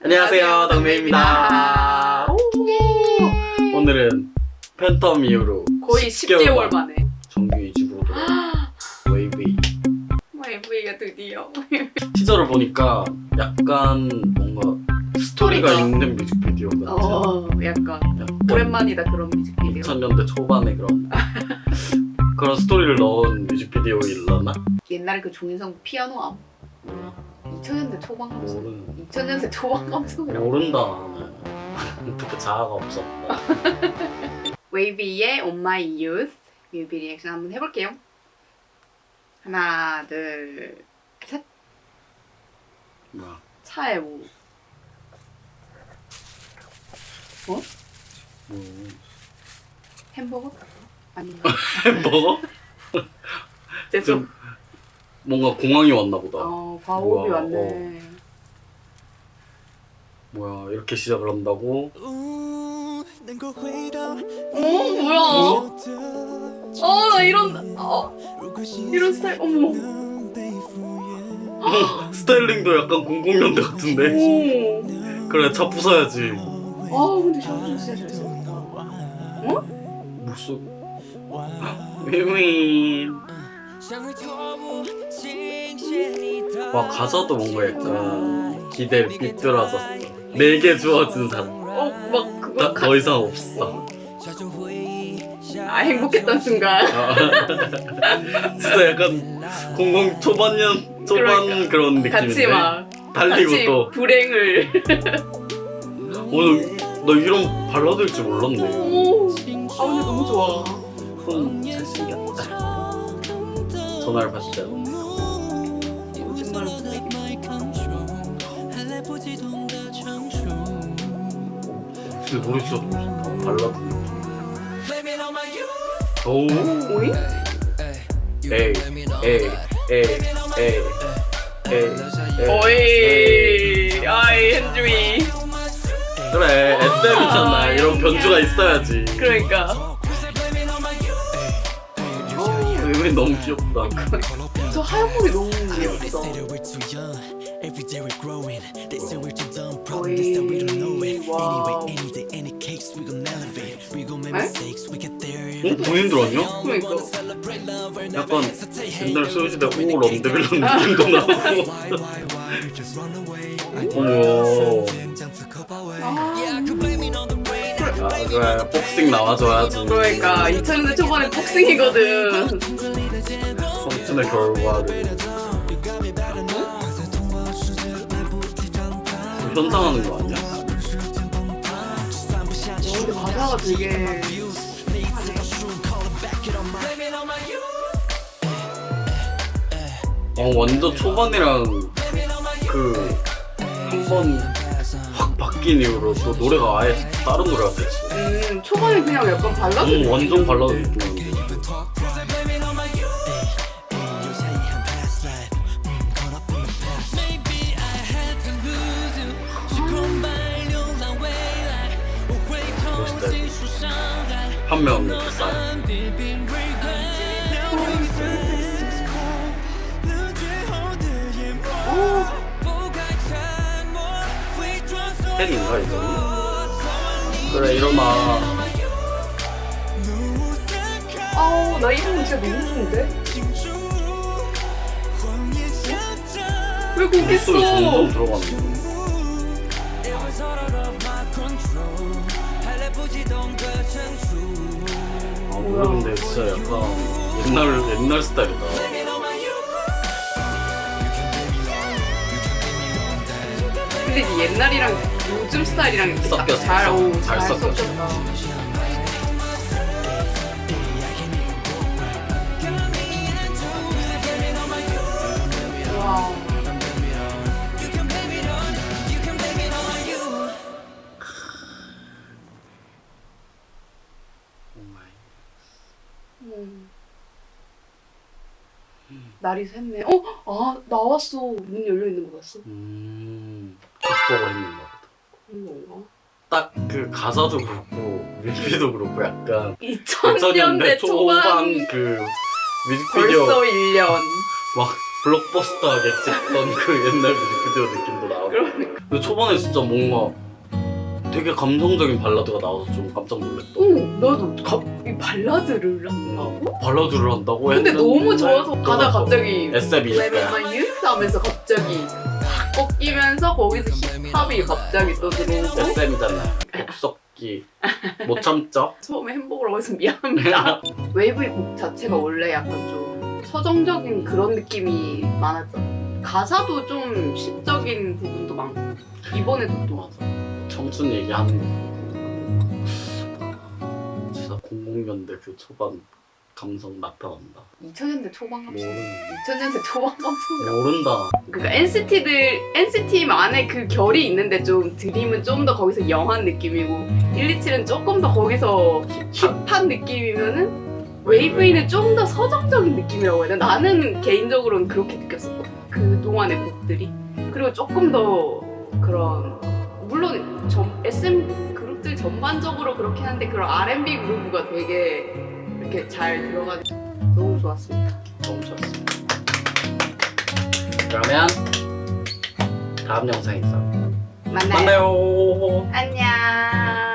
안녕하세요, 덕매입니다. 오늘은 팬텀 이후로 거의 10개월 만에 정규 2집으로 돌아온 웨이브이. 웨이브이가 드디어 티저를 보니까 약간 뭔가 스토리가 있는 뮤직비디오 같아. 약간 오랜만이다 그런 뮤직비디오. 2000년대 초반에 그런 스토리를 넣은 뮤직비디오일라나? 옛날에 그 종인성 피아노 암 2000년대 초반 감성. 모르는. 2000년대 초반 감성이라고. 모른다 나는. 그때 자아가 없었다. 웨이비의 On My Youth 뮤비 리액션 한번 해볼게요. 하나 둘 셋. 뭐야? 차에 뭐 어? 뭐 햄버거? 아닌가? 햄버거? 죄송. 뭔가 공항이 왔나 보다. 과호흡이 뭐야, 왔네. 뭐야 이렇게 시작을 한다고? 뭐야? 나 이런 스타일. 어머. 스타일링도 약간 00년대 같은데? 오. 그래 차 부숴야지. 근데 샤워도 진짜 잘 썼다. 무슨 휘휘. 와 가사도 뭔가 약간 기대를 삐뚤어졌어. 내게 주어진 사람 막 그거 더 이상 없어. 행복했던 순간. 진짜 약간 00 초반 그러니까. 그런 느낌인데 같이 막 달리고 같이 또 불행을. 오늘 너 이런 발라드일 줄 몰랐네. 근데 너무 좋아. 잘생겼다. 전화를 받자. 거짓말은 근데 노래 진짜 너무 좋다. 발라드 느낌. 오. 오이? 오이. 아이 henry. 그래 SM이잖아. 이런 변주가 있어야지. 그러니까 왜 너무 귀엽다. 저 하얀 머리 너무 예쁘다. 본인 들었냐? 그러니까 약간 옛날 소유시대 오 런데빌런 느낌도 나고. 어머. 그래 복싱 나와줘야지. 그러니까 2000년대 초반에 복싱이거든. 성춘의 결과를 현상하는 거 아니야? 근데 가사가 되게 완전 초반이랑 한 번 확 바뀐 이후로 또 노래가 아예 다른 노래가 됐어. 초반에 그냥 약간 발라드. 완전 발라드 느낌이었는데. 멋있다. 한 명 이렇게 쌓여. 팬인가 이거? 그래 일어나. 나 이름 진짜 너무 좋은데? 왜 거기 있어? 목소리 점점 들어가는 거. 뭐야 근데 진짜 약간 옛날 스타일이다. 근데 이제 옛날이랑 요즘 스타일이랑 이렇게 딱 섞였어. 잘 잘 섞였어. 섞였다. 와. 날이 샜네. 나왔어. 문 열려 있는 거 봤어? 족보가 있는 거 같아. 그런 건가? 딱 그 가사도 그렇고 뮤비도 그렇고 약간 2000년대 초반 그 뮤직비디오 벌써 1년. 막 블록버스터하게 찍던 그 옛날 뮤직비디오 느낌도 나고. 그러니까 근데 초반에 진짜 뭔가 되게 감성적인 발라드가 나와서 좀 깜짝 놀랐다. 나도 이 발라드를 한다고? 발라드를 한다고 근데 했는데 너무 좋아서 가다 갑자기 SM이니까. Let Me My Youth 하면서 갑자기 확 꺾이면서 거기서 힙합이 갑자기 또 들어오고 SM이잖아요. 곱석기 못 참죠? 처음에 햄버거라고 해서 미안합니다. 웨이브의 곡 자체가 원래 약간 좀 서정적인 그런 느낌이 많았죠. 가사도 좀 시적인 부분도 많고 이번에도 또 맞아. 청춘 얘기하는 거 진짜 00년대 그 초반 감성 나타난다. 2000년대 초반 감성. 모르는 2000년대 초반 감성. 모른다. 그러니까 NCT만의 그 결이 있는데 좀 드림은 좀 더 거기서 영한 느낌이고 127은 조금 더 거기서 힙한 느낌이면은 웨이브이는 좀 더 서정적인 느낌이라고 해야 되나? 나는 개인적으로는 그렇게 느꼈었거든. 그 동안의 곡들이. 그리고 조금 더 그런 물론 SM 그룹들 전반적으로 그렇긴 한데 그런 R&B 그루브가 되게 이렇게 잘 들어가는 너무 좋았습니다. 너무 좋았습니다. 그러면 다음 영상에서 만나요. 만나요. 안녕.